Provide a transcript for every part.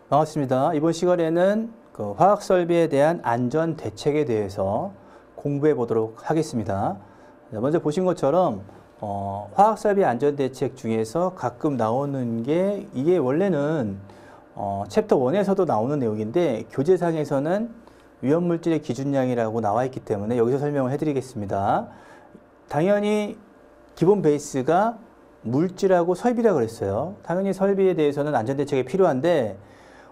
반갑습니다. 이번 시간에는 그 화학 설비에 대한 안전 대책에 대해서 공부해 보도록 하겠습니다. 먼저 보신 것처럼 화학 설비 안전 대책 중에서 가끔 나오는 게 이게 원래는 챕터 1에서도 나오는 내용인데 교재상에서는 위험물질의 기준량이라고 나와 있기 때문에 여기서 설명을 해드리겠습니다. 당연히 기본 베이스가 물질하고 설비라 그랬어요. 당연히 설비에 대해서는 안전대책이 필요한데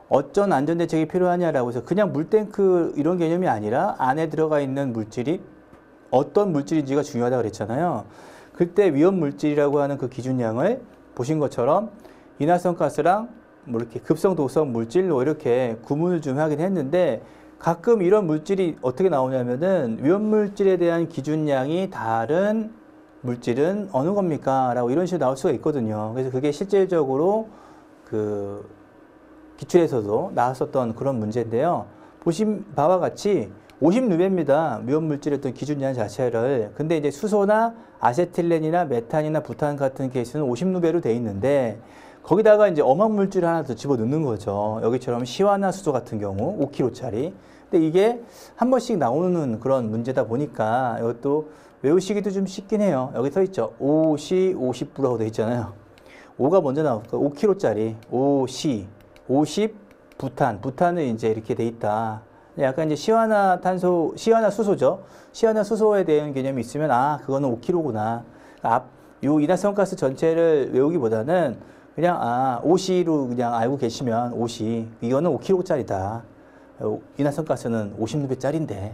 어떤 안전대책이 필요하냐라고 해서 그냥 물탱크 이런 개념이 아니라 안에 들어가 있는 물질이 어떤 물질인지가 중요하다고 그랬잖아요. 그때 위험물질이라고 하는 그 기준량을 보신 것처럼 인화성가스랑 뭐 이렇게 급성, 독성 물질로 이렇게 구분을 좀 하긴 했는데 가끔 이런 물질이 어떻게 나오냐면은 위험물질에 대한 기준량이 다른 물질은 어느 겁니까? 라고 이런 식으로 나올 수가 있거든요. 그래서 그게 실질적으로 그 기출에서도 나왔었던 그런 문제인데요. 보신 바와 같이 50루베입니다. 위험물질의 어떤 기준량 자체를. 근데 이제 수소나 아세틸렌이나 메탄이나 부탄 같은 케이스는 50루베로 돼 있는데 거기다가 이제 엄합물질을 하나 더 집어넣는 거죠. 여기처럼 시화나수소 같은 경우 5kg짜리. 근데 이게 한 번씩 나오는 그런 문제다 보니까 이것도 외우시기도 좀 쉽긴 해요. 여기 써 있죠. 5시 50부라고 돼 있잖아요. 5가 먼저 나올까? 5kg짜리 5시 50 부탄. 부탄은 이제 이렇게 돼 있다. 약간 이제 시화나탄소, 시화나수소죠. 시화나수소에 대한 개념이 있으면 아, 그거는 5kg구나. 요 인화성가스 전체를 외우기보다는 그냥 5시로 그냥 알고 계시면 5시. 이거는 5kg짜리다. 인화성가스는 50루베짜리인데.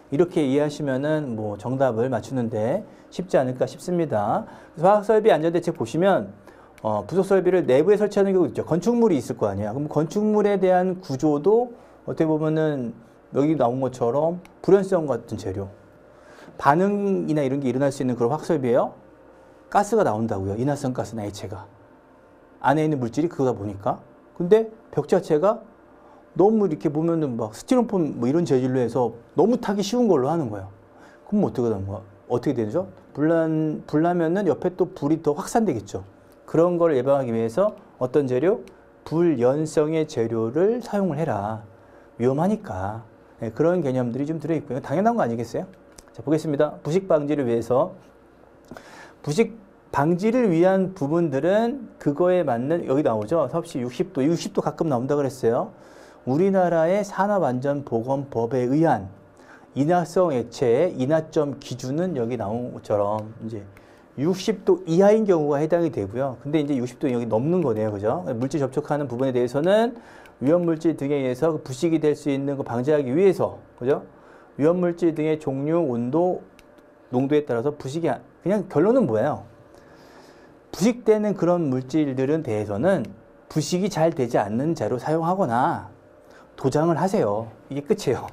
이렇게 이해하시면은 뭐 정답을 맞추는데 쉽지 않을까 싶습니다. 화학설비 안전대책 보시면 부속설비를 내부에 설치하는 경우 있죠. 건축물이 있을 거 아니야. 그럼 건축물에 대한 구조도 어떻게 보면은 여기 나온 것처럼 불연성 같은 재료, 반응이나 이런 게 일어날 수 있는 그런 화학설비예요. 가스가 나온다고요. 인화성 가스나 액체가. 안에 있는 물질이 그거다 보니까. 근데 벽 자체가 너무 이렇게 보면은 막 스티로폼 뭐 이런 재질로 해서 너무 타기 쉬운 걸로 하는 거예요. 그럼 어떻게 되는 거야? 어떻게 되죠? 불나면은 옆에 또 불이 더 확산되겠죠. 그런 걸 예방하기 위해서 어떤 재료? 불연성의 재료를 사용을 해라. 위험하니까. 네, 그런 개념들이 좀 들어있고요. 당연한 거 아니겠어요? 자, 보겠습니다. 부식 방지를 위해서. 부식 방지를 위한 부분들은 그거에 맞는, 여기 나오죠. 섭씨 60도. 60도 가끔 나온다 그랬어요. 우리나라의 산업안전보건법에 의한 인화성 액체의 인화점 기준은 여기 나온 것처럼 이제 60도 이하인 경우가 해당이 되고요. 근데 이제 60도 여기 넘는 거네요. 그죠? 물질 접촉하는 부분에 대해서는 위험물질 등에 의해서 부식이 될 수 있는 거 방지하기 위해서, 그죠? 위험물질 등의 종류, 온도, 농도에 따라서 부식이, 그냥 결론은 뭐예요? 부식되는 그런 물질들은 대해서는 부식이 잘 되지 않는 재료 사용하거나 도장을 하세요. 이게 끝이에요.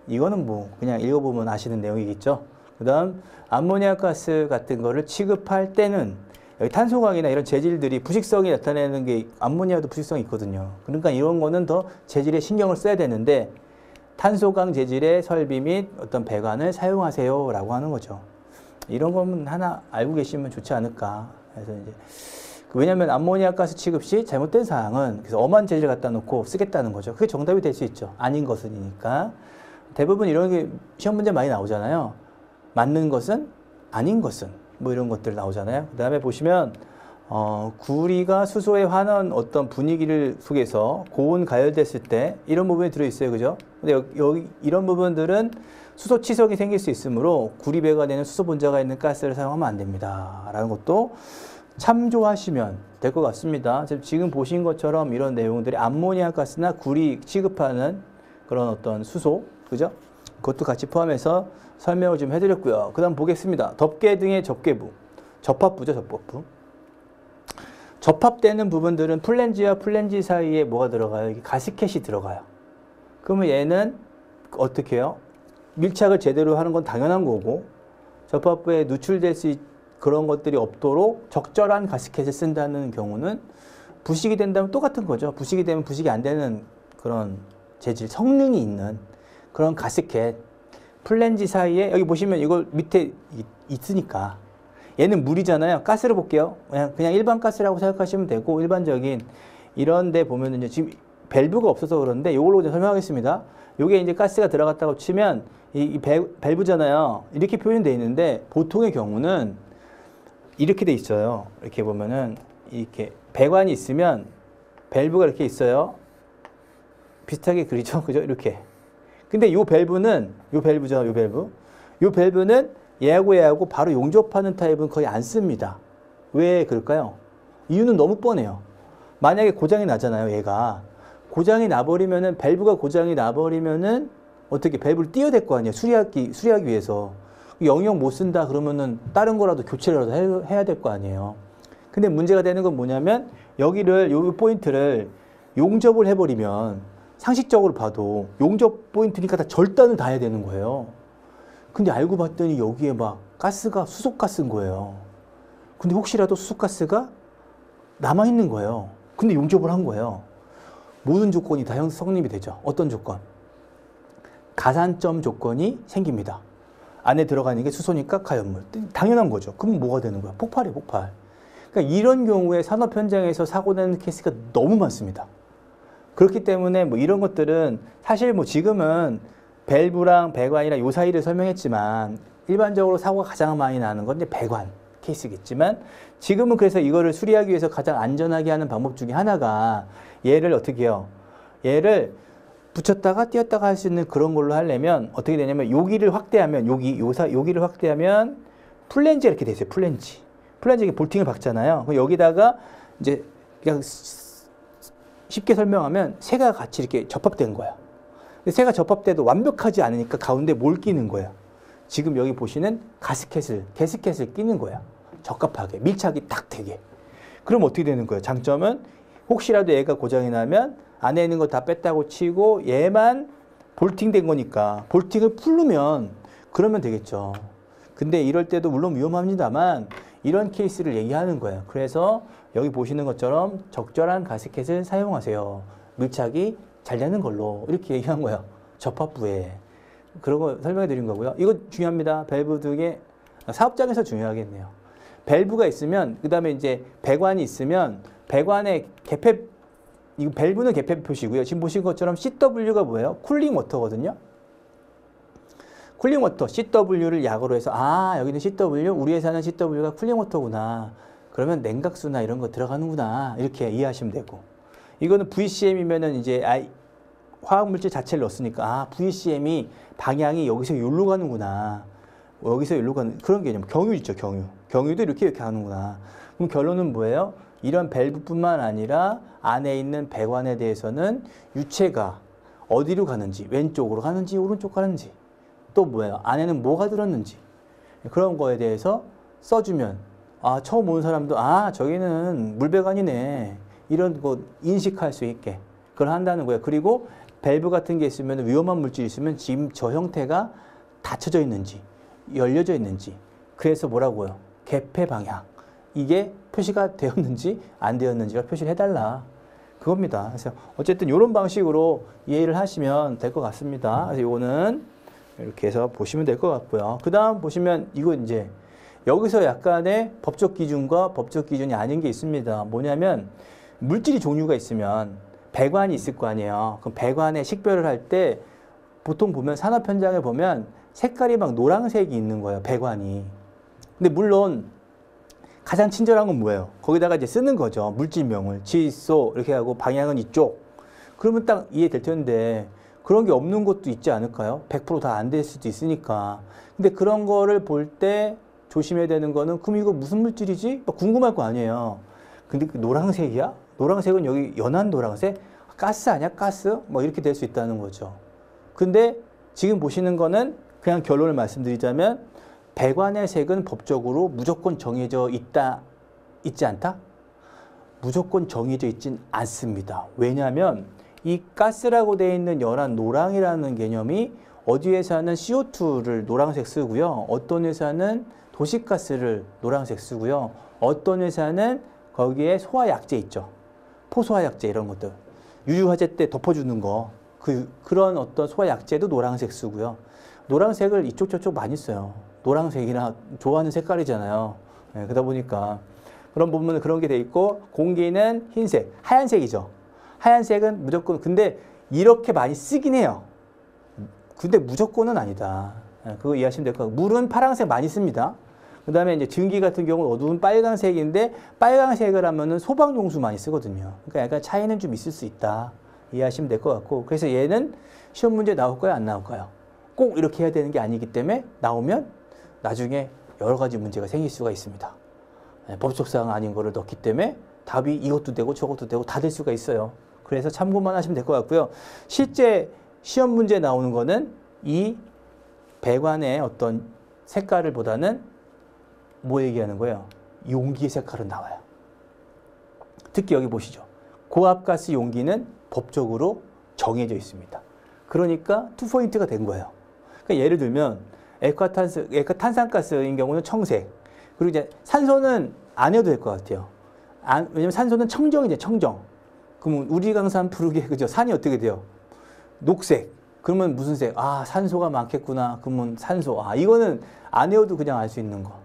이거는 뭐 그냥 읽어보면 아시는 내용이겠죠. 그 다음 암모니아 가스 같은 거를 취급할 때는 여기 탄소광이나 이런 재질들이 부식성이 나타내는 게 암모니아도 부식성이 있거든요. 그러니까 이런 거는 더 재질에 신경을 써야 되는데 탄소광 재질의 설비 및 어떤 배관을 사용하세요 라고 하는 거죠. 이런 거는 하나 알고 계시면 좋지 않을까. 그래서 이제 왜냐하면 암모니아 가스 취급 시 잘못된 사항은 그래서 엄한 재질을 갖다 놓고 쓰겠다는 거죠. 그게 정답이 될 수 있죠. 아닌 것은이니까. 대부분 이런 게 시험 문제 많이 나오잖아요. 맞는 것은 아닌 것은 뭐 이런 것들 나오잖아요. 그 다음에 보시면 구리가 수소에 환한 어떤 분위기를 속에서 고온 가열됐을 때 이런 부분이 들어있어요. 그죠? 근데 여기 이런 부분들은 수소 치석이 생길 수 있으므로 구리배가 되는 수소 분자가 있는 가스를 사용하면 안 됩니다. 라는 것도 참조하시면 될 것 같습니다. 지금 보신 것처럼 이런 내용들이 암모니아 가스나 구리 취급하는 그런 어떤 수소, 그죠? 그것도 같이 포함해서 설명을 좀 해드렸고요. 그 다음 보겠습니다. 덮개 등의 접개부. 접합부죠, 접합부. 접합되는 부분들은 플랜지와 플랜지 사이에 뭐가 들어가요? 여기 가스켓이 들어가요. 그러면 얘는 어떻게 해요? 밀착을 제대로 하는 건 당연한 거고 접합부에 누출될 수 그런 것들이 없도록 적절한 가스켓을 쓴다는 경우는 부식이 된다면 똑같은 거죠. 부식이 되면 부식이 안 되는 그런 재질, 성능이 있는 그런 가스켓, 플랜지 사이에 여기 보시면 이걸 밑에 있으니까 얘는 물이잖아요. 가스를 볼게요. 그냥 일반 가스라고 생각하시면 되고 일반적인 이런 데 보면은 지금 밸브가 없어서 그런데 이걸로 설명하겠습니다. 요게 이제 가스가 들어갔다고 치면 이 밸브잖아요. 이렇게 표현되어 있는데 보통의 경우는 이렇게 돼 있어요. 이렇게 보면은 이렇게 배관이 있으면 밸브가 이렇게 있어요. 비슷하게 그리죠, 그죠? 이렇게. 근데 요 밸브는 요 밸브죠, 요 밸브. 요 밸브는 얘하고 바로 용접하는 타입은 거의 안 씁니다. 왜 그럴까요? 이유는 너무 뻔해요. 만약에 고장이 나잖아요, 얘가. 고장이 나버리면은, 밸브가 고장이 나버리면은, 어떻게, 밸브를 띄워야 될 거 아니에요. 수리하기 위해서. 영영 못 쓴다 그러면은, 다른 거라도 교체라도 해야 될 거 아니에요. 근데 문제가 되는 건 뭐냐면, 여기를, 요 포인트를 용접을 해버리면, 상식적으로 봐도, 용접 포인트니까 다 절단을 다 해야 되는 거예요. 근데 알고 봤더니 여기에 막, 가스가 수소가스인 거예요. 근데 혹시라도 수소가스가 남아있는 거예요. 근데 용접을 한 거예요. 모든 조건이 다 성립이 되죠. 어떤 조건? 가산점 조건이 생깁니다. 안에 들어가는 게 수소니까 가연물. 당연한 거죠. 그럼 뭐가 되는 거야? 폭발이에요, 폭발. 그러니까 이런 경우에 산업 현장에서 사고나는 케이스가 너무 많습니다. 그렇기 때문에 뭐 이런 것들은 사실 뭐 지금은 밸브랑 배관이랑 요 사이를 설명했지만 일반적으로 사고가 가장 많이 나는 건 이제 배관 케이스겠지만 지금은 그래서 이거를 수리하기 위해서 가장 안전하게 하는 방법 중에 하나가 얘를 어떻게 해요? 얘를 붙였다가 띄었다가 할 수 있는 그런 걸로 하려면 어떻게 되냐면 여기를 확대하면 여기를 확대하면 플랜지가 이렇게 돼 있어요. 플랜지에 볼팅을 박잖아요. 그럼 여기다가 이제 그냥 쉽게 설명하면 새가 같이 이렇게 접합된 거야. 근데 새가 접합돼도 완벽하지 않으니까 가운데 뭘 끼는 거야? 지금 여기 보시는 가스켓을 끼는 거야. 적합하게, 밀착이 딱 되게. 그럼 어떻게 되는 거예요? 장점은 혹시라도 얘가 고장이 나면 안에 있는 거 다 뺐다고 치고 얘만 볼팅된 거니까 볼팅을 풀르면 그러면 되겠죠. 근데 이럴 때도 물론 위험합니다만 이런 케이스를 얘기하는 거예요. 그래서 여기 보시는 것처럼 적절한 가스켓을 사용하세요. 밀착이 잘 되는 걸로 이렇게 얘기한 거예요. 접합부에. 그런 거 설명해 드린 거고요. 이거 중요합니다. 밸브 등의 사업장에서 중요하겠네요. 밸브가 있으면 그 다음에 이제 배관이 있으면 배관의 개폐 이거 밸브는 개폐 표시고요. 지금 보신 것처럼 CW가 뭐예요? 쿨링 워터거든요. 쿨링 워터 CW를 약어로 해서 여기는 CW 우리 회사는 CW가 쿨링 워터구나. 그러면 냉각수나 이런 거 들어가는구나. 이렇게 이해하시면 되고 이거는 VCM이면은 이제 화학물질 자체를 넣었으니까 VCM이 방향이 여기서 여기로 가는구나. 여기서 여기로 가는 그런 개념. 경유 있죠, 경유도 이렇게 하는구나. 그럼 결론은 뭐예요? 이런 밸브뿐만 아니라 안에 있는 배관에 대해서는 유체가 어디로 가는지, 왼쪽으로 가는지, 오른쪽 가는지, 또 뭐예요? 안에는 뭐가 들었는지 그런 거에 대해서 써주면 처음 오는 사람도 저기는 물배관이네 이런 거 인식할 수 있게 그걸 한다는 거예요. 그리고 밸브 같은 게 있으면 위험한 물질이 있으면 지금 저 형태가 닫혀져 있는지 열려져 있는지 그래서 뭐라고요? 개폐 방향 이게 표시가 되었는지 안 되었는지를 표시를 해달라 그겁니다. 그래서 어쨌든 이런 방식으로 이해를 하시면 될 것 같습니다. 그래서 이거는 이렇게 해서 보시면 될 것 같고요. 그 다음 보시면 이거 이제 여기서 약간의 법적 기준과 법적 기준이 아닌 게 있습니다. 뭐냐면 물질이 종류가 있으면 배관이 있을 거 아니에요. 그럼 배관에 식별을 할 때 보통 보면 산업 현장에 보면 색깔이 막 노란색이 있는 거예요. 배관이. 근데 물론 가장 친절한 건 뭐예요? 거기다가 이제 쓰는 거죠. 물질명을. 질소 이렇게 하고 방향은 이쪽. 그러면 딱 이해될 텐데 그런 게 없는 것도 있지 않을까요? 100% 다 안 될 수도 있으니까. 근데 그런 거를 볼 때 조심해야 되는 거는 그럼 이거 무슨 물질이지? 막 궁금할 거 아니에요. 근데 그 노란색이야? 노란색은 여기 연한 노란색? 가스 아니야? 가스? 뭐 이렇게 될 수 있다는 거죠. 근데 지금 보시는 거는 그냥 결론을 말씀드리자면 배관의 색은 법적으로 무조건 정해져 있지 않다? 무조건 정해져 있진 않습니다. 왜냐하면 이 가스라고 되어 있는 연한 노랑이라는 개념이 어디 회사는 CO2를 노란색 쓰고요. 어떤 회사는 도시가스를 노란색 쓰고요. 어떤 회사는 거기에 소화약제 있죠. 포소화약제 이런 것들. 유유화재 때 덮어주는 거. 그런 어떤 소화약제도 노란색 쓰고요. 노란색을 이쪽 저쪽 많이 써요. 노란색이나 좋아하는 색깔이잖아요. 그러다 보니까 그런 부분은 그런 게 돼 있고 공기는 흰색, 하얀색이죠. 하얀색은 무조건, 근데 이렇게 많이 쓰긴 해요. 근데 무조건은 아니다. 그거 이해하시면 될 것 같고, 물은 파란색 많이 씁니다. 그 다음에 이제 증기 같은 경우는 어두운 빨간색인데, 빨간색을 하면은 소방용수 많이 쓰거든요. 그러니까 약간 차이는 좀 있을 수 있다. 이해하시면 될 것 같고, 그래서 얘는 시험 문제 나올까요? 안 나올까요? 꼭 이렇게 해야 되는 게 아니기 때문에 나오면 나중에 여러 가지 문제가 생길 수가 있습니다. 법적사항 아닌 거를 넣기 때문에 답이 이것도 되고 저것도 되고 다 될 수가 있어요. 그래서 참고만 하시면 될 것 같고요. 실제 시험 문제 나오는 거는 이 배관의 어떤 색깔을 보다는 뭐 얘기하는 거예요? 용기의 색깔은 나와요. 특히 여기 보시죠. 고압가스 용기는 법적으로 정해져 있습니다. 그러니까 2포인트가 된 거예요. 그러니까 예를 들면 액화탄산가스인 경우는 청색. 그리고 이제 산소는 안 해도 될 것 같아요. 왜냐면 산소는 청정이죠, 청정. 그러면 우리강산 푸르게, 그죠? 산이 어떻게 돼요? 녹색. 그러면 무슨 색? 아, 산소가 많겠구나. 그러면 산소. 아, 이거는 안 해도 그냥 알 수 있는 거.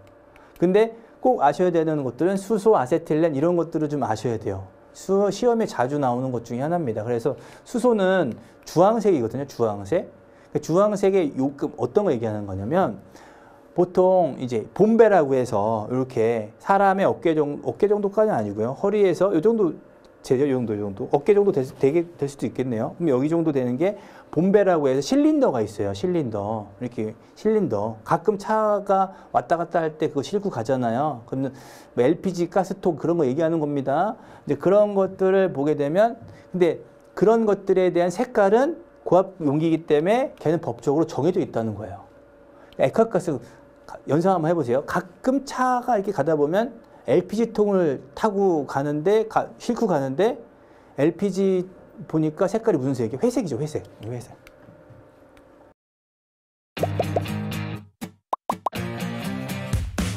근데 꼭 아셔야 되는 것들은 수소, 아세틸렌 이런 것들을 좀 아셔야 돼요. 시험에 자주 나오는 것 중에 하나입니다. 그래서 수소는 주황색이거든요. 주황색. 주황색의 어떤 거 얘기하는 거냐면 보통 이제 봄배라고 해서 이렇게 사람의 어깨 정도까지는 아니고요. 허리에서 이 정도 되죠. 이 정도. 어깨 정도 될 수도 있겠네요. 그럼 여기 정도 되는 게 봄배라고 해서 실린더가 있어요. 실린더. 이렇게 실린더. 가끔 차가 왔다 갔다 할 때 그거 싣고 가잖아요. 그러면 뭐 LPG 가스통 그런 거 얘기하는 겁니다. 이제 그런 것들을 보게 되면 근데 그런 것들에 대한 색깔은 고압 용기이기 때문에 걔는 법적으로 정해져 있다는 거예요. 액화가스 연상 한번 해보세요. 가끔 차가 이렇게 가다 보면 LPG통을 타고 가는데, 싣고 가는데, LPG 보니까 색깔이 무슨 색이에요? 회색이죠, 회색. 회색.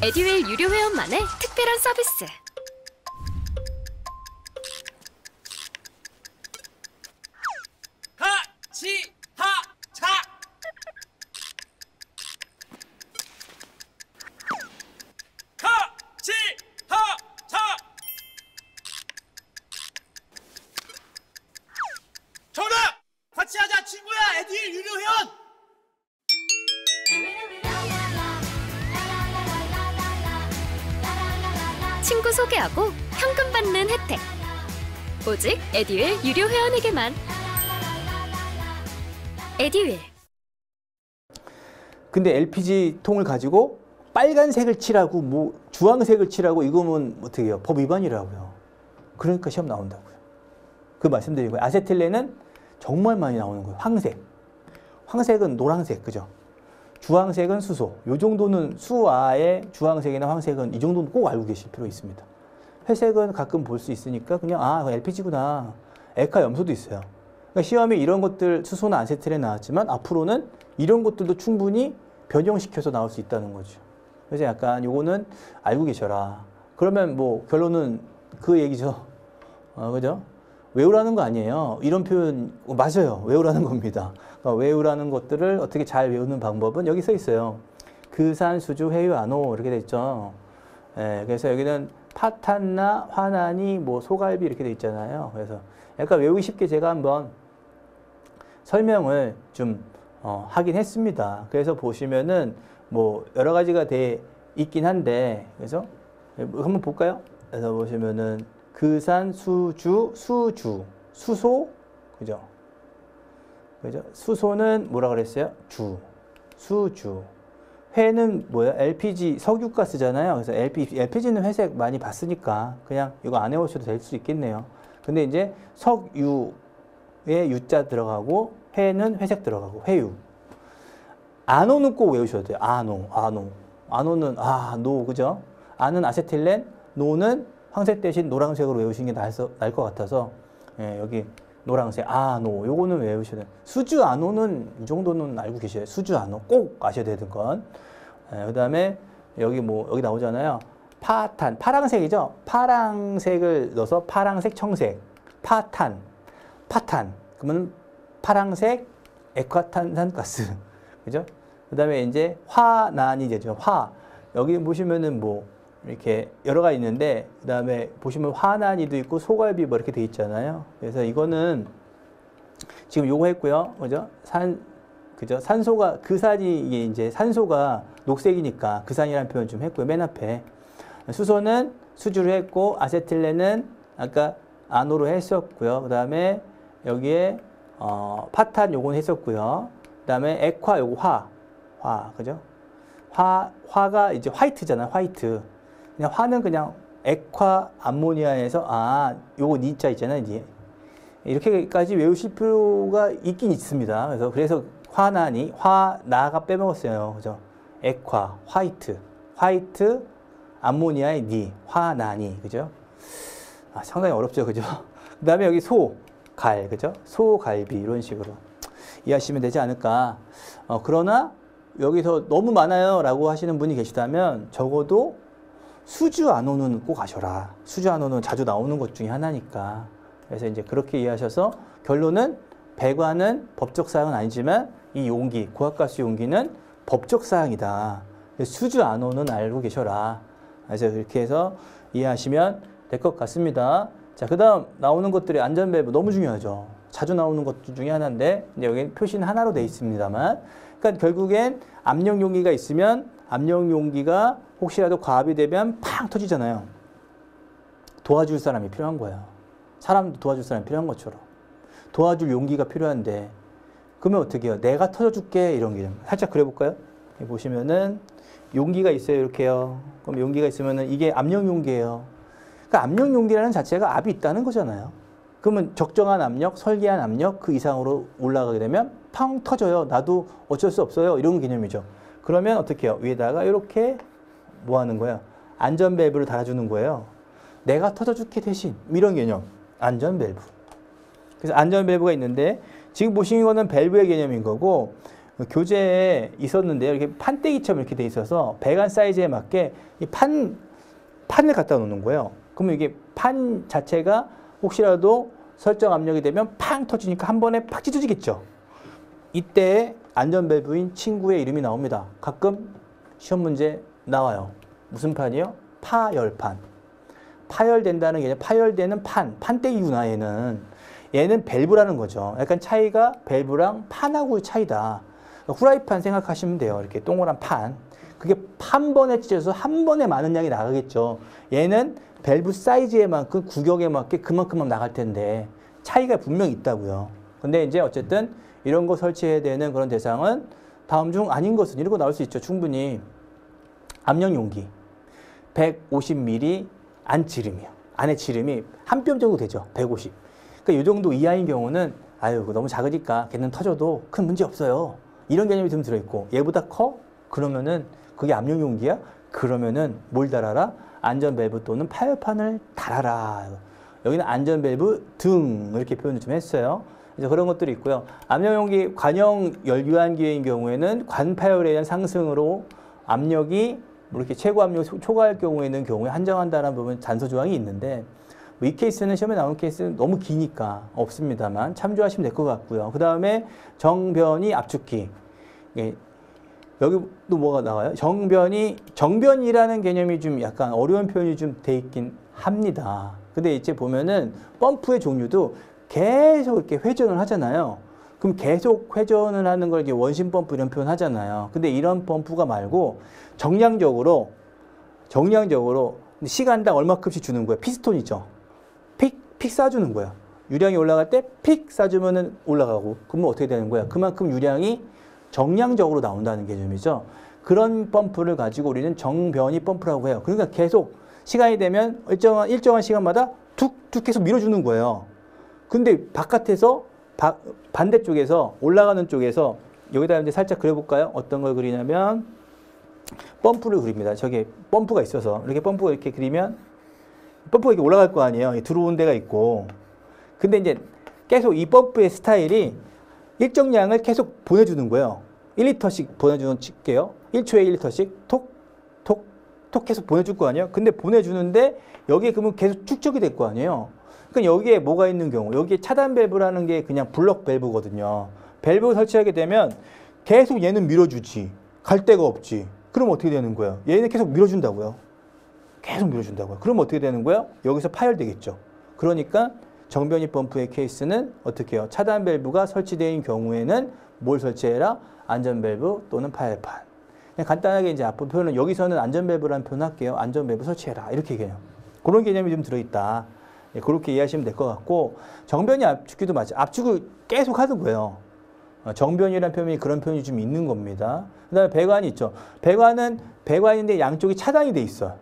에듀윌 유료 회원만의 특별한 서비스. 친구 소개하고 현금 받는 혜택. 오직 에듀윌 유료 회원에게만. 에듀윌. 근데 LPG 통을 가지고 빨간색을 칠하고 뭐 주황색을 칠하고 이거면 어떻게 해요? 법 위반이라고요. 그러니까 시험 나온다고요. 그 말씀드린 거예요. 아세틸렌은 정말 많이 나오는 거예요. 황색. 황색은 노란색, 그죠? 주황색은 수소. 요 정도는 수아의 주황색이나 황색은 이 정도는 꼭 알고 계실 필요 있습니다. 회색은 가끔 볼 수 있으니까 그냥 LPG구나. 액화 염소도 있어요. 그러니까 시험에 이런 것들 수소나 아세틸렌 나왔지만 앞으로는 이런 것들도 충분히 변형시켜서 나올 수 있다는 거죠. 그래서 약간 요거는 알고 계셔라. 그러면 뭐 결론은 그 얘기죠. 그죠? 외우라는 거 아니에요. 이런 표현 맞아요. 외우라는 겁니다. 그러니까 외우라는 것들을 어떻게 잘 외우는 방법은 여기 써 있어요. 그산, 수주, 회유, 안호 이렇게 돼 있죠. 그래서 여기는 파탄나, 화난이, 뭐 소갈비 이렇게 돼 있잖아요. 그래서 약간 외우기 쉽게 제가 한번 설명을 좀 하긴 했습니다. 그래서 보시면은 뭐 여러 가지가 돼 있긴 한데 그래서 한번 볼까요? 그래서 보시면은 그산, 수주, 수소, 그죠? 그죠? 수소는 뭐라 그랬어요? 수주. 회는 뭐야? LPG, 석유가스잖아요. 그래서 LPG는 회색 많이 봤으니까 그냥 이거 안 해오셔도 될 수 있겠네요. 근데 이제 석유에 유자 들어가고 회는 회색 들어가고 회유. 아노는 꼭 외우셔야 돼요. 아노는 노, 그죠? 아는 아세틸렌, 노는 황색 대신 노란색으로 외우시는 게 나을 것 같아서 여기 노란색 아노 요거는 외우셔야 돼요. 수주 아노는 이 정도는 알고 계셔야 돼요. 수주 아노 꼭 아셔야 되는 건. 그 다음에 여기 여기 나오잖아요. 파탄 파랑색이죠. 파랑색을 넣어서 파랑색 청색 파탄 그러면 파랑색 액화탄산가스 그죠? 그 다음에 이제 화난이 되죠. 여기 보시면은 뭐 이렇게 여러 가지 있는데, 그 다음에 보시면 화난이도 있고 소갈비 뭐 이렇게 돼 있잖아요. 그래서 이거는 지금 요거 했고요. 그죠? 그죠? 산소가, 그산이, 이게 이제 산소가 녹색이니까 그산이라는 표현 좀 했고요. 맨 앞에. 수소는 수주로 했고, 아세틸렌은 아까 아노로 했었고요. 그 다음에 여기에, 파탄 요건 했었고요. 그 다음에 액화 요거 그죠? 화가 이제 화이트잖아, 화이트. 그냥 화는 그냥 액화 암모니아에서, 요거 니자 있잖아요, 니. 이렇게까지 외우실 필요가 있긴 있습니다. 그래서 화난이, 나가 빼먹었어요. 그죠? 액화, 화이트, 암모니아의 니, 화난이. 그죠? 상당히 어렵죠. 그죠? 그 다음에 여기 그죠? 소갈비, 이런 식으로 이해하시면 되지 않을까. 그러나 여기서 너무 많아요 라고 하시는 분이 계시다면 적어도 수주 안오는 꼭 아셔라. 수주 안오는 자주 나오는 것 중에 하나니까. 그래서 이제 그렇게 이해하셔서 결론은 배관은 법적 사항은 아니지만 이 용기, 고압가스 용기는 법적 사항이다. 수주 안오는 알고 계셔라. 그래서 그렇게 해서 이해하시면 될 것 같습니다. 자, 그 다음 나오는 것들이 안전밸브 너무 중요하죠. 자주 나오는 것 중에 하나인데, 이제 여기 표시는 하나로 되어 있습니다만, 그러니까 결국엔 압력 용기가 있으면 압력 용기가 혹시라도 과압이 되면 팡 터지잖아요. 도와줄 사람이 필요한 거예요. 사람도 도와줄 사람이 필요한 것처럼. 도와줄 용기가 필요한데, 그러면 어떻게 해요? 내가 터져줄게, 이런 게. 살짝 그려볼까요? 여기 보시면은 용기가 있어요, 이렇게요. 그럼 용기가 있으면은 이게 압력 용기예요. 그러니까 압력 용기라는 자체가 압이 있다는 거잖아요. 그러면 적정한 압력, 설계한 압력 그 이상으로 올라가게 되면 팡 터져요. 나도 어쩔 수 없어요. 이런 개념이죠. 그러면 어떻게 해요? 위에다가 이렇게 뭐 하는 거예요? 안전밸브를 달아주는 거예요. 내가 터져줄게 대신. 이런 개념. 안전밸브. 그래서 안전밸브가 있는데 지금 보시는 거는 밸브의 개념인 거고, 교재에 있었는데요. 이렇게 판때기처럼 이렇게 돼 있어서 배관 사이즈에 맞게 이 판을 갖다 놓는 거예요. 그러면 이게 판 자체가 혹시라도 설정 압력이 되면 팡 터지니까 한 번에 팍 찢어지겠죠. 이때 안전밸브인 친구의 이름이 나옵니다. 가끔 시험 문제 나와요. 무슨 판이요? 파열판. 파열된다는 게 파열되는 판때기구나 얘는 밸브라는 거죠. 약간 차이가 밸브랑 판하고의 차이다. 후라이팬 생각하시면 돼요. 이렇게 동그란 판. 그게 한 번에 찢어서 한 번에 많은 양이 나가겠죠. 얘는 밸브 사이즈에 만큼 구격에 맞게 그만큼만 나갈 텐데 차이가 분명히 있다고요. 근데 이제 어쨌든 이런 거 설치해야 되는 그런 대상은 다음 중 아닌 것은 이런 거 나올 수 있죠. 충분히. 압력 용기 150ml 안지름이요. 안에 지름이 한 뼘 정도 되죠. 150. 그러니까 이 정도 이하인 경우는 너무 작으니까 걔는 터져도 큰 문제 없어요. 이런 개념이 좀 들어있고, 얘보다 커? 그러면은 그게 압력 용기야? 그러면은 뭘 달아라? 안전밸브 또는 파열판을 달아라. 여기는 안전밸브 등 이렇게 표현을 좀 했어요. 그래서 그런 것들이 있고요. 압력 용기 관형 열유한기회인 경우에는 관파열에 의한 상승으로 압력이 뭐 이렇게 최고 압력 초과할 경우에 한정한다는 부분 단서 조항이 있는데, 뭐 이 케이스는 시험에 나온 케이스는 너무 기니까 없습니다만 참조하시면 될 것 같고요. 그 다음에 정변이 압축기. 여기 또 뭐가 나와요? 정변이라는 개념이 좀 약간 어려운 표현이 좀 돼 있긴 합니다. 근데 이제 보면은 펌프의 종류도 계속 이렇게 회전을 하잖아요. 그럼 계속 회전을 하는 걸 이렇게 원심 펌프 이런 표현 하잖아요. 근데 이런 펌프가 말고 정량적으로 시간당 얼마큼씩 주는 거예요. 피스톤이죠. 픽 쏴주는 거야. 유량이 올라갈 때 픽 쏴주면은 올라가고, 그러면 어떻게 되는 거야? 그만큼 유량이 정량적으로 나온다는 개념이죠. 그런 펌프를 가지고 우리는 정변이 펌프라고 해요. 그러니까 계속 시간이 되면 일정한 시간마다 툭툭 계속 밀어주는 거예요. 근데 바깥에서 반대쪽에서 올라가는 쪽에서 여기다 이제 살짝 그려볼까요? 어떤 걸 그리냐면 펌프를 그립니다. 저기 펌프가 있어서 이렇게 펌프가 이렇게 그리면 펌프가 이렇게 올라갈 거 아니에요. 들어온 데가 있고. 근데 이제 계속 이 펌프의 스타일이 일정량을 계속 보내주는 거예요. 1리터씩 보내주는 칠게요. 1초에 1리터씩 톡 계속 보내줄 거 아니에요. 근데 보내주는데 여기에 그러면 계속 축적이 될 거 아니에요. 그러니까 여기에 뭐가 있는 경우, 여기에 차단 밸브라는 게 그냥 블럭 밸브거든요. 밸브 설치하게 되면 계속 얘는 밀어주지. 갈 데가 없지. 그럼 어떻게 되는 거예요? 얘는 계속 밀어준다고요. 계속 밀어준다고요. 그럼 어떻게 되는 거예요? 여기서 파열되겠죠. 그러니까 정변이 펌프의 케이스는 어떻게 해요? 차단 밸브가 설치된 경우에는 뭘 설치해라? 안전 밸브 또는 파열판. 그냥 간단하게 이제 앞으로 표현은 여기서는 안전 밸브라는 표현 할게요. 안전 밸브 설치해라. 이렇게 얘기해요. 그런 개념이 좀 들어있다. 예, 그렇게 이해하시면 될 것 같고, 정변이 압축기도 마찬가지. 압축을 계속 하는 거예요. 정변이라는 표현이 그런 표현이 좀 있는 겁니다. 그 다음에 배관이 있죠. 배관인데 양쪽이 차단이 돼 있어요.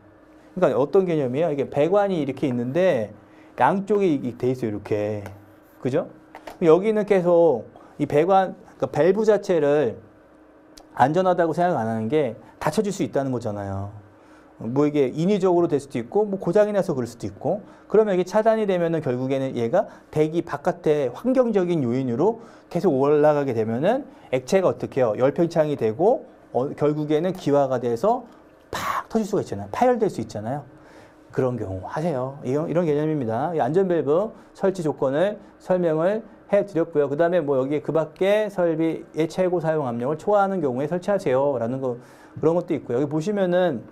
그러니까 어떤 개념이에요? 이게 배관이 이렇게 있는데 양쪽이 돼 있어요. 이렇게. 그죠? 여기는 계속 이 배관, 그러니까 밸브 자체를 안전하다고 생각 안 하는 게 닫혀질 수 있다는 거잖아요. 뭐 이게 인위적으로 될 수도 있고, 뭐 고장이 나서 그럴 수도 있고, 그러면 이게 차단이 되면은 결국에는 얘가 대기 바깥의 환경적인 요인으로 계속 올라가게 되면은 액체가 어떻게 해요? 열팽창이 되고, 결국에는 기화가 돼서 팍 터질 수가 있잖아요. 파열될 수 있잖아요. 그런 경우 하세요. 이런 개념입니다. 이 안전 밸브 설치 조건을 설명을 해드렸고요. 그 다음에 뭐 여기 그 밖에 설비의 최고 사용 압력을 초과하는 경우에 설치하세요. 라는 거, 그런 것도 있고요. 여기 보시면은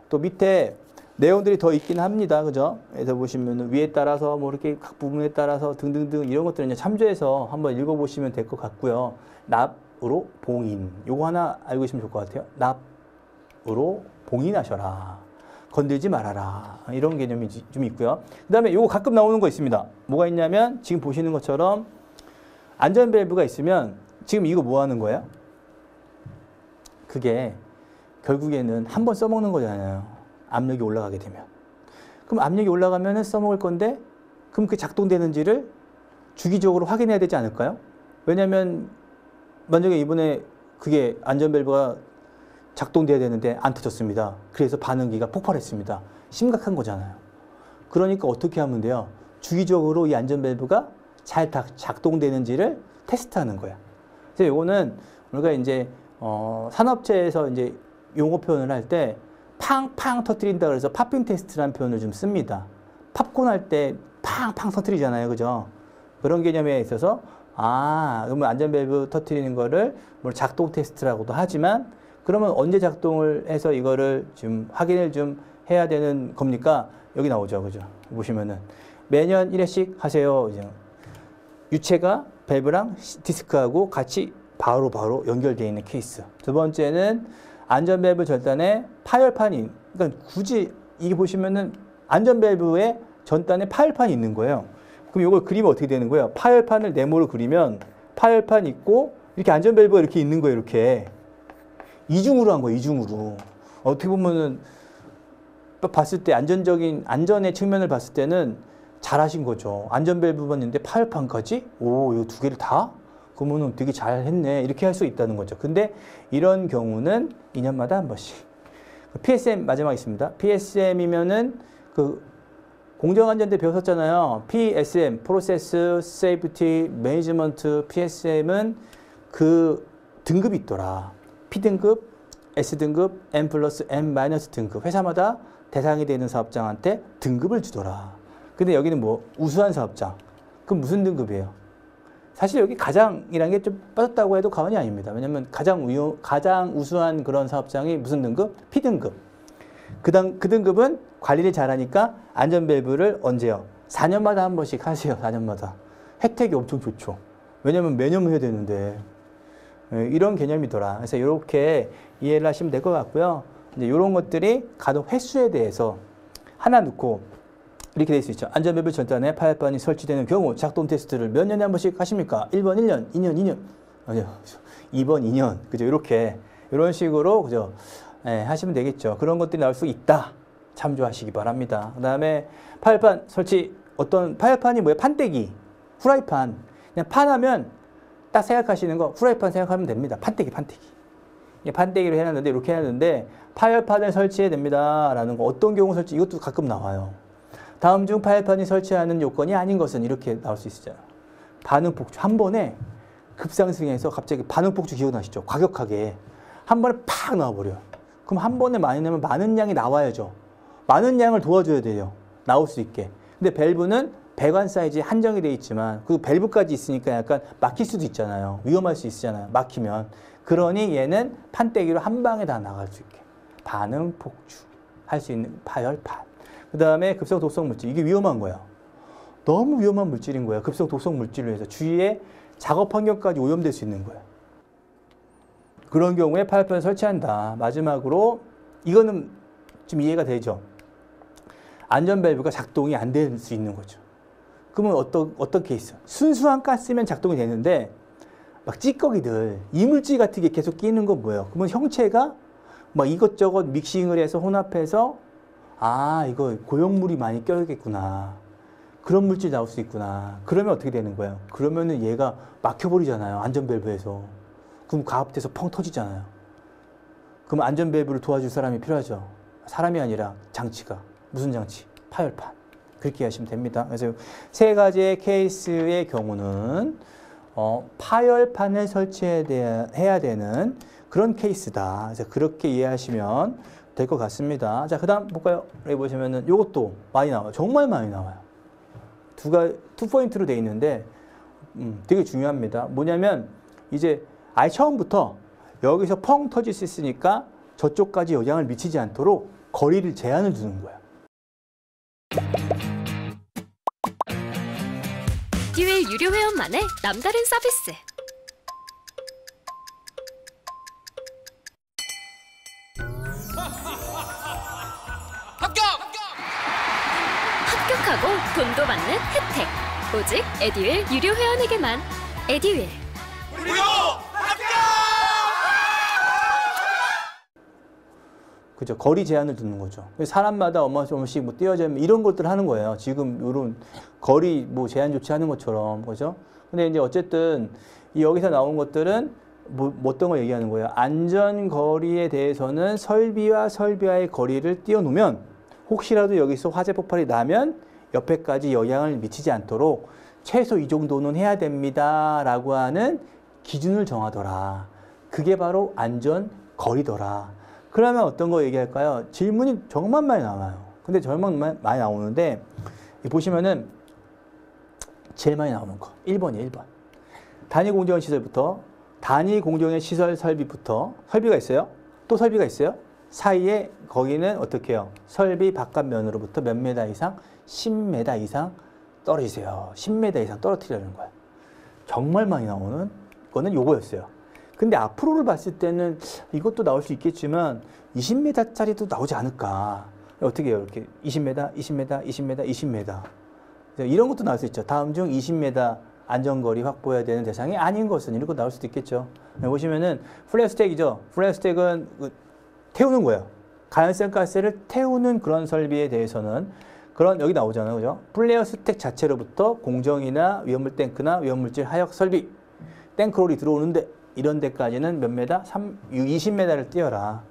또 밑에 내용들이 더 있긴 합니다. 그죠? 그래서 보시면은 위에 따라서 뭐 이렇게 각 부분에 따라서 등등등 이런 것들을 이제 참조해서 한번 읽어보시면 될 것 같고요. 납으로 봉인. 요거 하나 알고 계시면 좋을 것 같아요. 납으로 봉인하셔라. 건들지 말아라. 이런 개념이 좀 있고요. 그 다음에 요거 가끔 나오는 거 있습니다. 뭐가 있냐면 지금 보시는 것처럼 안전 밸브가 있으면 지금 이거 뭐 하는 거예요? 그게 결국에는 한 번 써먹는 거잖아요. 압력이 올라가게 되면. 그럼 압력이 올라가면 써먹을 건데 그럼 그 작동되는지를 주기적으로 확인해야 되지 않을까요? 왜냐면 만약에 이번에 그게 안전 밸브가 작동돼야 되는데 안 터졌습니다. 그래서 반응기가 폭발했습니다. 심각한 거잖아요. 그러니까 어떻게 하면 돼요? 주기적으로 이 안전 밸브가 잘 작동되는지를 테스트하는 거야. 그래서 이거는 우리가 이제 산업체에서 이제 용어 표현을 할 때 팡팡 터뜨린다 그래서 팝핑 테스트라는 표현을 좀 씁니다. 팝콘 할 때 팡팡 터뜨리잖아요. 그죠? 그런 개념에 있어서 그러면 안전 밸브 터뜨리는 거를 뭐 작동 테스트라고도 하지만 그러면 언제 작동을 해서 이거를 좀 확인을 좀 해야 되는 겁니까? 여기 나오죠. 그죠? 보시면은 매년 1회씩 하세요. 이제 유체가 밸브랑 디스크하고 같이 바로 연결되어 있는 케이스. 두 번째는 안전 밸브 절단에 파열판이, 그러니까 굳이 이게 보시면은 안전 밸브의 전단에 파열판이 있는 거예요. 그럼 이걸 그리면 어떻게 되는 거예요? 파열판을 네모로 그리면 파열판 있고 이렇게 안전 밸브가 이렇게 있는 거예요. 이렇게 이중으로 한 거예요. 이중으로. 어떻게 보면은 봤을 때 안전의 측면을 봤을 때는 잘하신 거죠. 안전 밸브만 있는데 파열판까지? 오, 이거 두 개를 다? 그러면은 되게 잘했네. 이렇게 할 수 있다는 거죠. 근데 이런 경우는 2년마다 한 번씩. PSM 마지막에 있습니다. PSM이면은 그 공정안전대 배웠었잖아요. PSM, Process Safety Management PSM은 그 등급이 있더라. P등급, S등급, N 플러스 N 마이너스 등급. 회사마다 대상이 되는 사업장한테 등급을 주더라. 근데 여기는 뭐 우수한 사업장. 그럼 무슨 등급이에요? 사실 여기 가장이라는 게 좀 빠졌다고 해도 과언이 아닙니다. 왜냐면 가장 우수한 그런 사업장이 무슨 등급? P등급. 그 등급은 관리를 잘하니까 안전 밸브를 언제요? 4년마다 한 번씩 하세요. 4년마다. 혜택이 엄청 좋죠. 왜냐면 매년 해야 되는데. 이런 개념이더라. 그래서 이렇게 이해를 하시면 될 것 같고요. 이제 이런 것들이 가동 횟수에 대해서 하나 넣고 이렇게 될 수 있죠. 안전 밸브 절단에 파열판이 설치되는 경우 작동 테스트를 몇 년에 한 번씩 하십니까? 1번 1년, 2년 2년. 아니요. 2번 2년. 그죠? 이렇게 이런 식으로 그죠? 하시면 되겠죠. 그런 것들이 나올 수 있다. 참조하시기 바랍니다. 그다음에 파열판 설치 어떤 파열판이 뭐예요? 판때기, 후라이판. 그냥 판하면 딱 생각하시는 거 후라이판 생각하면 됩니다. 판때기. 판때기로 해놨는데 이렇게 해놨는데 파열판을 설치해야 됩니다. 라는 거 어떤 경우 설치 이것도 가끔 나와요. 다음 중 파열판이 설치하는 요건이 아닌 것은 이렇게 나올 수 있어요. 반응폭주 한 번에 급상승해서 갑자기 반응폭주 기억나시죠? 과격하게 한 번에 팍 나와버려요. 그럼 한 번에 많이 내면 많은 양이 나와야죠. 많은 양을 도와줘야 돼요. 나올 수 있게. 근데 밸브는 배관 사이즈에 한정이 되어 있지만 그 밸브까지 있으니까 약간 막힐 수도 있잖아요. 위험할 수 있잖아요. 막히면. 그러니 얘는 판때기로 한 방에 다 나갈 수 있게. 반응폭주. 할 수 있는 파열판. 그 다음에 급성 독성 물질. 이게 위험한 거예요. 너무 위험한 물질인 거예요. 급성 독성 물질로 해서 주위에 작업 환경까지 오염될 수 있는 거예요. 그런 경우에 파열판을 설치한다. 마지막으로 이거는 좀 이해가 되죠. 안전 밸브가 작동이 안 될 수 있는 거죠. 그러면 어떤 케이스? 순수한 가스면 작동이 되는데 막 찌꺼기들, 이물질 같은 게 계속 끼는 건 뭐예요? 그러면 형체가 막 이것저것 믹싱을 해서 혼합해서 아, 이거 고용물이 많이 껴있겠구나. 그런 물질 나올 수 있구나. 그러면 어떻게 되는 거예요? 그러면은 얘가 막혀버리잖아요. 안전 밸브에서. 그럼 가압돼서 펑 터지잖아요. 그럼 안전 밸브를 도와줄 사람이 필요하죠. 사람이 아니라 장치가. 무슨 장치? 파열판. 그렇게 하시면 됩니다. 그래서 세 가지의 케이스의 경우는 파열판을 설치해야 되는 그런 케이스다. 그래서 그렇게 이해하시면 될 것 같습니다. 자, 그 다음 볼까요? 여기 보시면은 이것도 많이 나와요. 정말 많이 나와요. 투 포인트로 되어 있는데 되게 중요합니다. 뭐냐면 이제 아예 처음부터 여기서 펑 터질 수 있으니까 저쪽까지 영향을 미치지 않도록 거리를 제한을 두는 거예요. 에듀윌 유료 회원만의 남다른 서비스. 합격하고 돈도 받는 혜택. 오직 에듀윌 유료 회원에게만. 에듀윌. 무료 합격! 그죠. 거리 제한을 두는 거죠. 사람마다 얼마씩 뭐 띄어지면 이런 것들 하는 거예요. 지금 이런 거리 뭐 제한 조치하는 것처럼. 그죠. 근데 이제 어쨌든 여기서 나온 것들은 뭐 어떤 걸 얘기하는 거예요. 안전 거리에 대해서는 설비와 설비와의 거리를 띄워놓으면 혹시라도 여기서 화재 폭발이 나면 옆에까지 영향을 미치지 않도록 최소 이 정도는 해야 됩니다. 라고 하는 기준을 정하더라. 그게 바로 안전 거리더라. 그러면 어떤 거 얘기할까요? 질문이 정말 많이 나와요. 근데 정말 많이 나오는데 보시면은 제일 많이 나오는 거 1번이에요. 1번. 단위 공정의 시설부터 단위 공정의 시설 설비부터 설비가 있어요. 또 설비가 있어요. 사이에 거기는 어떻게 해요? 설비 바깥면으로부터 몇 메다 이상? 10m 이상 떨어지세요. 10m 이상 떨어뜨리려는 거예요. 정말 많이 나오는 거는 요거였어요. 근데 앞으로를 봤을 때는 이것도 나올 수 있겠지만 20m짜리도 나오지 않을까. 어떻게 해요? 이렇게 20m, 20m, 20m, 20m. 이런 것도 나올 수 있죠. 다음 중 20m 안전거리 확보해야 되는 대상이 아닌 것은 이런 거 나올 수도 있겠죠. 보시면은 플래스텍이죠. 플래스텍은 태우는 거예요. 가연성 가스를 태우는 그런 설비에 대해서는 그런 여기 나오잖아요. 그죠? 플레어 스택 자체로부터 공정이나 위험물 탱크나 위험물질 하역 설비 탱크롤이 들어오는데 이런 데까지는 몇 메다? 20m를 띄워라.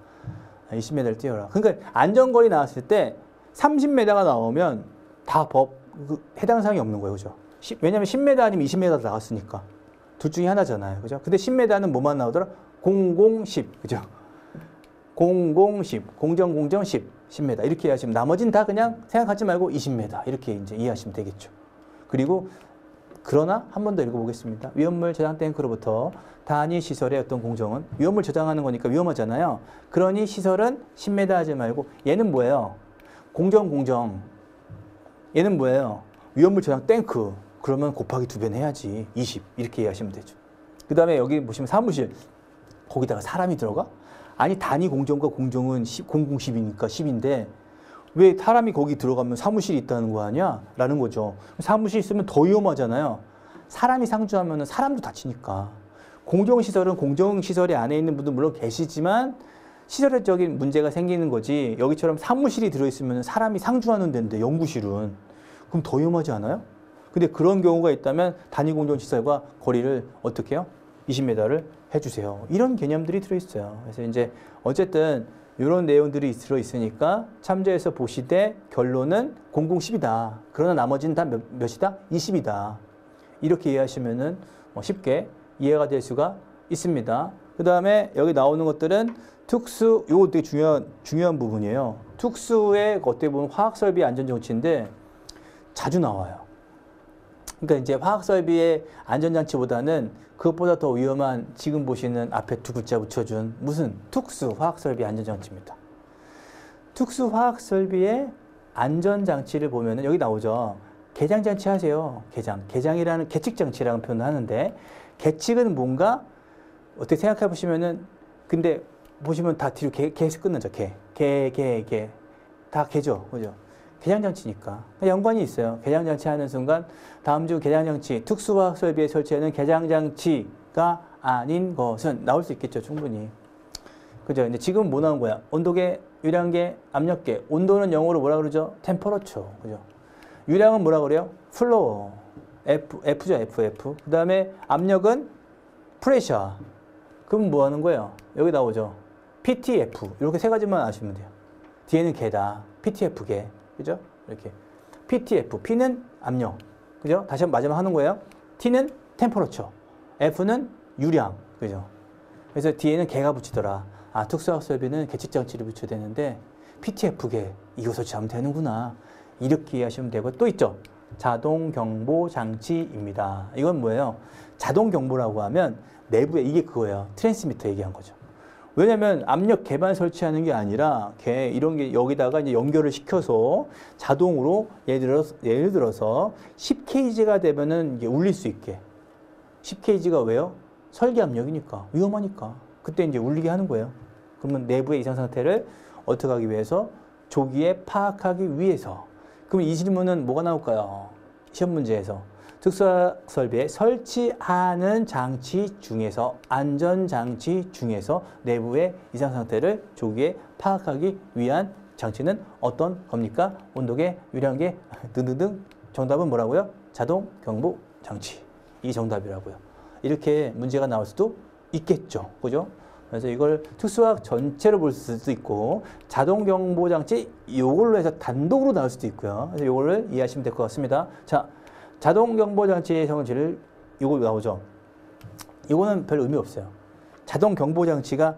20m를 띄워라. 그러니까 안전거리 나왔을 때 30m가 나오면 다 해당 사항이 없는 거예요. 그죠? 왜냐면 10m 아니면 20m 나왔으니까. 둘 중에 하나잖아요. 그죠? 근데 10m는 뭐만 나오더라? 00, 10. 그죠? 00, 10. 공정, 10. 10m. 이렇게 이해하시면 나머지는 다 그냥 생각하지 말고 20m. 이렇게 이제 이해하시면 되겠죠. 그리고 그러나 한 번 더 읽어보겠습니다. 위험물 저장 탱크로부터 단위 시설의 어떤 공정은 위험물 저장하는 거니까 위험하잖아요. 그러니 시설은 10m 하지 말고 얘는 뭐예요? 공정. 얘는 뭐예요? 위험물 저장 탱크. 그러면 곱하기 2배는 해야지. 20. 이렇게 이해하시면 되죠. 그 다음에 여기 보시면 사무실. 거기다가 사람이 들어가? 아니 단위 공정과 공정은 0010이니까 10인데 왜 사람이 거기 들어가면 사무실이 있다는 거 아니야? 라는 거죠. 사무실 있으면 더 위험하잖아요. 사람이 상주하면 사람도 다치니까. 공정시설은 공정시설이 안에 있는 분도 물론 계시지만 시설적인 문제가 생기는 거지. 여기처럼 사무실이 들어있으면 사람이 상주하는 데인데 연구실은. 그럼 더 위험하지 않아요? 근데 그런 경우가 있다면 단위 공정시설과 거리를 어떻게 해요? 20m를 해주세요. 이런 개념들이 들어있어요. 그래서 이제 어쨌든 이런 내용들이 들어있으니까 참조해서 보시되 결론은 0010이다. 그러나 나머지는 다 몇이다? 20이다. 이렇게 이해하시면은 쉽게 이해가 될 수가 있습니다. 그 다음에 여기 나오는 것들은 특수, 이거 되게 중요한 부분이에요. 특수의 어떻게 보면 화학설비 안전정치인데 자주 나와요. 그러니까 이제 화학설비의 안전장치보다는 그것보다 더 위험한 지금 보시는 앞에 두 글자 붙여준 무슨 특수 화학설비 안전장치입니다. 특수화학 설비의 안전장치를 보면은 여기 나오죠. 개장장치 하세요. 개장이라는 계측장치라는 표현을 하는데, 계측은 뭔가 어떻게 생각해 보시면은, 근데 보시면 다 뒤로 개에서 끝나죠. 개. 다 개죠. 그죠? 개장장치니까. 연관이 있어요. 개장장치 하는 순간, 다음 중 개장장치, 특수화학 설비에 설치하는 개장장치가 아닌 것은 나올 수 있겠죠. 충분히. 그죠? 근데 지금 뭐 나온 거야? 온도계, 유량계, 압력계. 온도는 영어로 뭐라 그러죠? 템퍼러처. 그죠? 유량은 뭐라 그래요? 플로어. F죠, F. 그 다음에 압력은 프레셔. 그럼 뭐 하는 거예요? 여기 나오죠. PTF. 이렇게 세 가지만 아시면 돼요. 뒤에는 개다. PTF계. 그죠? 이렇게. PTF. P는 압력. 그죠? 다시 한번 마지막 하는 거예요. T는 템퍼러처. F는 유량. 그죠? 그래서 뒤에는 개가 붙이더라. 아, 특수화학 설비는 계측장치를 붙여야 되는데 PTF계 이거 설치하면 되는구나. 이렇게 이해하시면 되고, 또 있죠. 자동경보장치입니다. 이건 뭐예요? 자동경보라고 하면 내부에 이게 그거예요. 트랜스미터 얘기한 거죠. 왜냐면 압력 개만 설치하는 게 아니라 이런 게 여기다가 이제 연결을 시켜서 자동으로 예를 들어서 10kg가 되면은 이게 울릴 수 있게. 10kg가 왜요? 설계 압력이니까. 위험하니까. 그때 이제 울리게 하는 거예요. 그러면 내부의 이상 상태를 어떻게 하기 위해서? 조기에 파악하기 위해서. 그럼 이 질문은 뭐가 나올까요? 시험 문제에서. 특수화학 설비에 설치하는 장치 중에서, 안전장치 중에서 내부의 이상 상태를 조기에 파악하기 위한 장치는 어떤 겁니까? 온도계, 유량계 등등등. 정답은 뭐라고요? 자동 경보 장치. 이 정답이라고요. 이렇게 문제가 나올 수도 있겠죠. 그죠? 그래서 이걸 특수화학 전체로 볼 수도 있고, 자동 경보 장치 이걸로 해서 단독으로 나올 수도 있고요. 그래서 이거를 이해하시면 될 것 같습니다. 자, 자동 경보 장치의 성질을 이거 나오죠. 이거는 별 의미 없어요. 자동 경보 장치가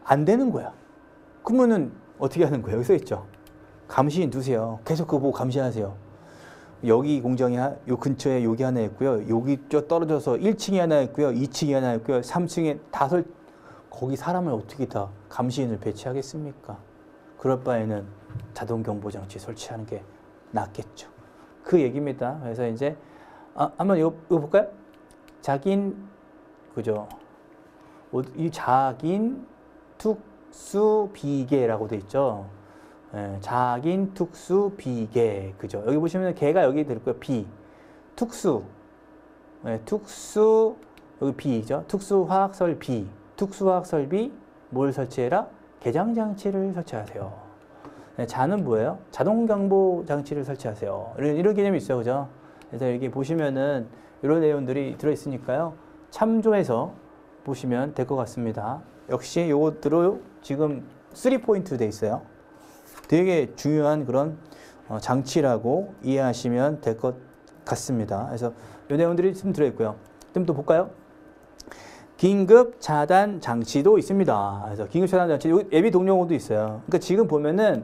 안 되는 거야. 그러면은 어떻게 하는 거예요? 여기 써 있죠. 감시인 두세요. 계속 그거 보고 감시하세요. 여기 공장이 요 근처에 여기 하나 있고요. 여기 저 떨어져서 1층이 하나 있고요. 2층이 하나 있고요. 3층에 거기 사람을 어떻게 다 감시인을 배치하겠습니까? 그럴 바에는 자동 경보 장치 설치하는 게 낫겠죠. 그 얘기입니다. 그래서 이제 한번 이거 볼까요? 그죠? 이 작인 특수 비계라고 돼 있죠. 예, 작인 특수 비계. 그죠? 여기 보시면 개가 여기 들 거예요. 비. 특수. 예, 특수 여기 비죠. 특수화학 설비. 특수화학 설비 뭘 설치해라? 개장장치를 설치하세요. 네, 자는 뭐예요? 자동 경보 장치를 설치하세요. 이런 개념이 있어요. 그죠? 그래서 여기 보시면은 이런 내용들이 들어있으니까요. 참조해서 보시면 될 것 같습니다. 역시 요것들로 지금 3포인트 돼 있어요. 되게 중요한 그런 장치라고 이해하시면 될 것 같습니다. 그래서 이 내용들이 좀 들어있고요. 좀 더 볼까요? 긴급 차단 장치도 있습니다. 그래서 긴급 차단 장치, 예비 동력원도 있어요. 그러니까 지금 보면은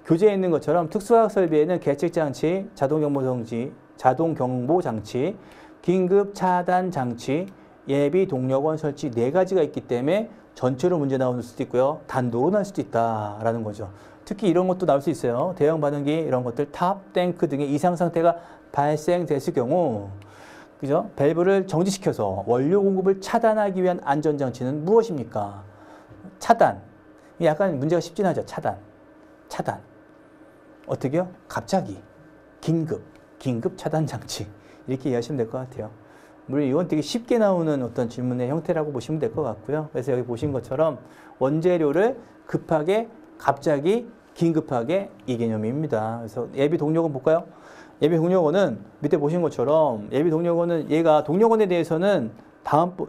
교재에 있는 것처럼 특수화학 설비에는 계측 장치, 자동 경보 장치, 긴급 차단 장치, 예비 동력원 설치 4가지가 있기 때문에 전체로 문제 나올 수도 있고요. 단독으로 날 수도 있다라는 거죠. 특히 이런 것도 나올 수 있어요. 대형 반응기 이런 것들, 탑, 탱크 등의 이상 상태가 발생됐을 경우, 그죠? 밸브를 정지시켜서 원료 공급을 차단하기 위한 안전장치는 무엇입니까? 차단. 약간 문제가 쉽진 하죠. 차단. 어떻게요? 갑자기. 긴급 차단 장치. 이렇게 이해하시면 될 것 같아요. 물론 이건 되게 쉽게 나오는 어떤 질문의 형태라고 보시면 될 것 같고요. 그래서 여기 보신 것처럼 원재료를 급하게, 갑자기, 긴급하게 이 개념입니다. 그래서 예비 동력원 볼까요? 예비 동력원은 밑에 보신 것처럼 예비 동력원은 얘가 동력원에 대해서는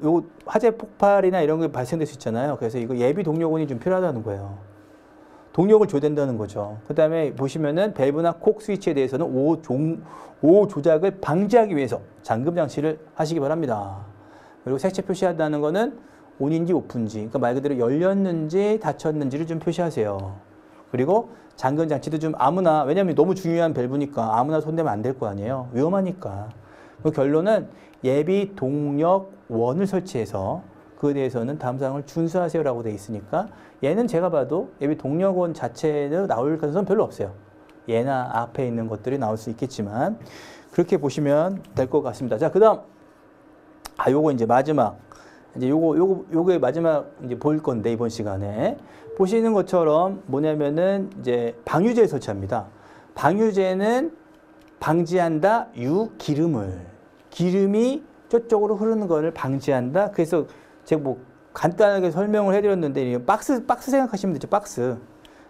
요 화재 폭발이나 이런 게 발생될 수 있잖아요. 그래서 이거 예비 동력원이 좀 필요하다는 거예요. 동력을 줘야 된다는 거죠. 그 다음에 보시면은 밸브나 콕 스위치에 대해서는 오 조작을 방지하기 위해서 잠금 장치를 하시기 바랍니다. 그리고 색채 표시한다는 거는 온인지 오픈지, 그러니까 말 그대로 열렸는지 닫혔는지를 좀 표시하세요. 그리고 잠금 장치도 좀 아무나, 왜냐면 너무 중요한 밸브니까 아무나 손대면 안 될 거 아니에요. 위험하니까. 그 결론은 예비 동력원을 설치해서 그에 대해서는 다음 사항을 준수하세요라고 되어 있으니까 얘는 제가 봐도 예비 동력원 자체는 나올 가능성은 별로 없어요. 얘나 앞에 있는 것들이 나올 수 있겠지만 그렇게 보시면 될 것 같습니다. 자, 그다음 요거 이제 마지막 이제 요게 마지막 이제 볼 건데 이번 시간에 보시는 것처럼 뭐냐면은 이제 방유제 설치합니다. 방유제는 방지한다 기름이 저쪽으로 흐르는 것을 방지한다. 그래서 제가 뭐 간단하게 설명을 해드렸는데 박스 생각하시면 되죠. 박스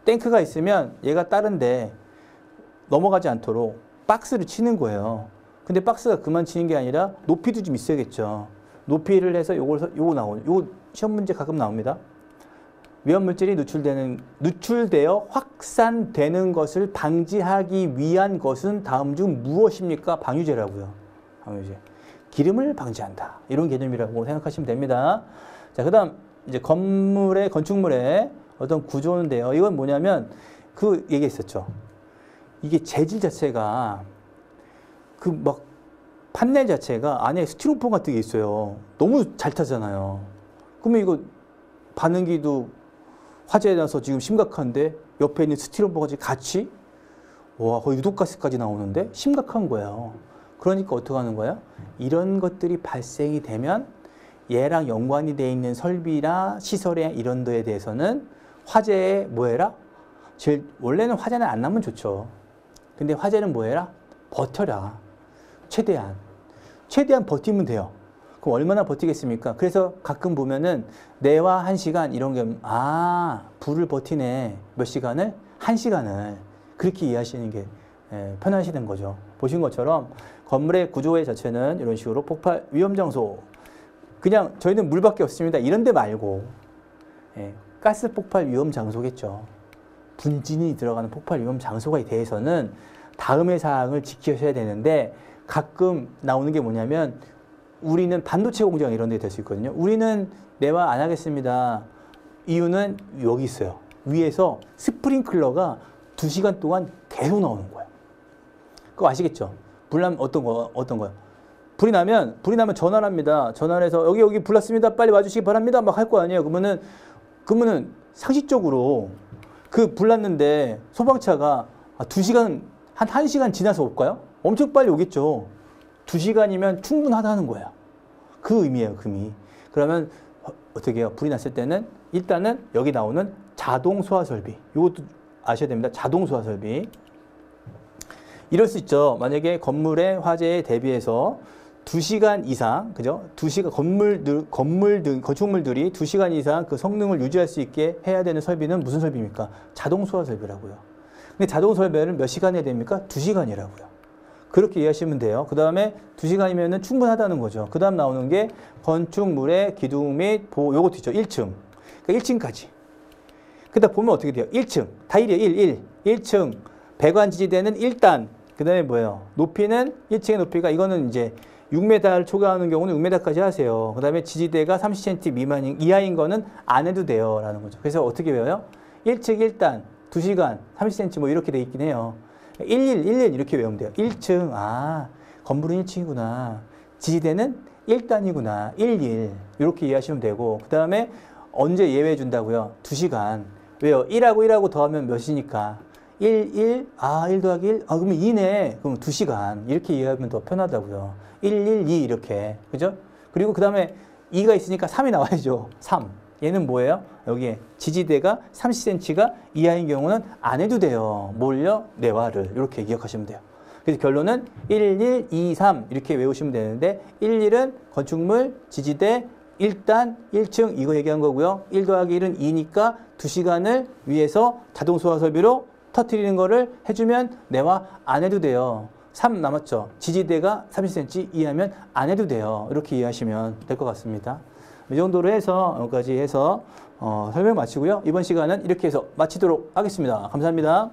탱크가 있으면 얘가 다른데 넘어가지 않도록 박스를 치는 거예요. 근데 박스가 그만 치는 게 아니라 높이도 좀 있어야겠죠. 높이를 해서 요거 시험 문제 가끔 나옵니다. 위험물질이 누출되어 확산되는 것을 방지하기 위한 것은 다음 중 무엇입니까? 방유제라고요. 방유제. 기름을 방지한다. 이런 개념이라고 생각하시면 됩니다. 자, 그다음 이제 건축물의 어떤 구조인데요. 이건 뭐냐면 그 얘기했었죠. 이게 재질 자체가 판넬 자체가 안에 스티로폼 같은 게 있어요. 너무 잘 타잖아요. 그러면 이거 반응기도 화재에 나서 지금 심각한데 옆에 있는 스티로폼까지 같이 거의 유독가스까지 나오는데 심각한 거예요. 그러니까 어떻게 하는 거예요? 이런 것들이 발생이 되면 얘랑 연관이 돼 있는 설비나 시설에 이런 데에 대해서는 화재에 뭐해라? 원래는 화재는 안 나면 좋죠. 근데 화재는 뭐해라? 버텨라. 최대한 버티면 돼요. 그럼 얼마나 버티겠습니까? 그래서 가끔 보면은 내와 1시간 이런 게 불을 버티네. 몇 시간을? 1시간을. 그렇게 이해하시는 게 편하시는 거죠. 보신 것처럼 건물의 구조의 자체는 이런 식으로 폭발 위험 장소. 그냥 저희는 물밖에 없습니다. 이런 데 말고 가스 폭발 위험 장소겠죠. 분진이 들어가는 폭발 위험 장소에 대해서는 다음의 사항을 지키셔야 되는데 가끔 나오는 게 뭐냐면 우리는 반도체 공장 이런 데 될 수 있거든요. 우리는 내화 안 하겠습니다. 이유는 여기 있어요. 위에서 스프링클러가 2시간 동안 계속 나오는 거예요. 그거 아시겠죠? 불나면 어떤 거요? 불이 나면 전화를 합니다. 전화를 해서 여기 불 났습니다. 빨리 와주시기 바랍니다. 막 할 거 아니에요. 그러면은 상식적으로 그 불 났는데 소방차가 2시간, 한 1시간 지나서 올까요? 엄청 빨리 오겠죠. 2시간이면 충분하다는 거예요. 그 의미예요, 금이. 그러면 어떻게 해요? 불이 났을 때는 일단은 여기 나오는 자동 소화 설비. 이것도 아셔야 됩니다. 자동 소화 설비. 이럴 수 있죠. 만약에 건물의 화재에 대비해서 2시간 이상, 그죠? 2시간, 건축물들이 2시간 이상 그 성능을 유지할 수 있게 해야 되는 설비는 무슨 설비입니까? 자동 소화 설비라고요. 근데 자동 설비는 몇 시간 해야 됩니까? 2시간이라고요. 그렇게 이해하시면 돼요. 그 다음에 2시간이면 충분하다는 거죠. 그 다음 나오는 게 건축물의 기둥 및 요것도 있죠. 1층. 그러니까 1층까지. 그 다음 보면 어떻게 돼요? 1층. 다 1이에요. 1층. 배관 지지대는 1단. 그 다음에 뭐예요? 높이는 1층의 높이가 이거는 이제 6m를 초과하는 경우는 6m까지 하세요. 그 다음에 지지대가 30cm 이하인 거는 안 해도 돼요. 라는 거죠. 그래서 어떻게 외워요? 1층 1단, 2시간, 30cm 뭐 이렇게 돼 있긴 해요. 11 이렇게 외우면 돼요. 1층, 건물은 1층이구나. 지지대는 1단이구나. 11 이렇게 이해하시면 되고 그 다음에 언제 예외해 준다고요? 2시간. 왜요? 1하고 더하면 몇이니까? 1 더하기 1? 그러면 2네. 그럼 2시간. 이렇게 이해하면 더 편하다고요. 2 이렇게. 그죠? 그리고 그 다음에 2가 있으니까 3이 나와야죠. 3. 얘는 뭐예요? 여기에 지지대가 30cm가 이하인 경우는 안 해도 돼요. 뭘요? 내화를. 이렇게 기억하시면 돼요. 그래서 결론은 1, 2, 3 이렇게 외우시면 되는데 1은 건축물, 지지대, 1단, 1층 이거 얘기한 거고요. 1 더하기 1은 2니까 2시간을 위해서 자동 소화 설비로 터트리는 거를 해주면 내화 안 해도 돼요. 3 남았죠. 지지대가 30cm 이하면 안 해도 돼요. 이렇게 이해하시면 될 것 같습니다. 이 정도로 해서 여기까지 해서 설명 마치고요. 이번 시간은 이렇게 해서 마치도록 하겠습니다. 감사합니다.